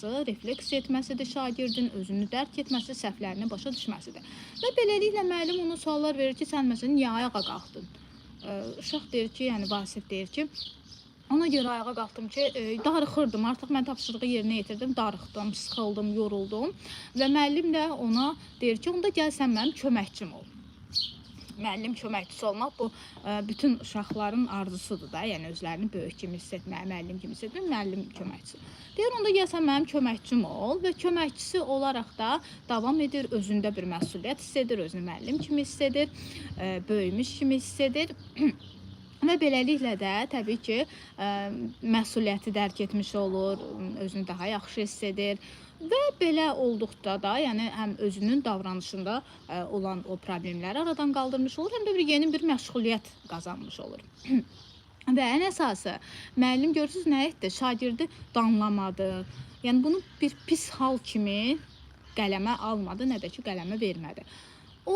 refleks etməsidir, şagirdin özünü dərk etməsi, səhvlərini başa düşməsidir. Və beləliklə müəllim ona suallar verir ki, sən məsələn niyə ayağa qalxdın? Uşaq deyir ki, yəni Vasif deyir ki, ona görə ayağa qalxdım ki, darıxırdım, artıq mən tapşırığı yerinə yetirdim, darıxdım, sıxıldım, yoruldum və müəllim də ona deyir ki, onda gəl sən mənim köməkçim ol. Müəllim köməkçisi olmaq bu bütün uşaqların arzusudur da, yəni özlərini böyük kimi hiss etmək, müəllim kimi hiss etmək, müəllim köməkçisi. Deyir, onda gəl sən mənim köməkçim ol və köməkçisi olaraq da davam edir, özündə bir məsuliyyət hiss edir, özünü müəllim kimi hiss edir, böyümüş kimi hiss edir. Və beləliklə də təbii ki, məsuliyyəti dərk etmiş olur, özünü daha yaxşı hiss edir. Və belə olduqda da, yəni həm özünün davranışında olan o problemləri aradan qaldırmış olur, həm də yeni bir məşğuliyyət qazanmış olur. Və ən əsası, müəllim görürsünüz nə etdi? Şagirdi danlamadı. Yəni bunu bir pis hal kimi qələmə almadı, nə də ki qələmə vermədi.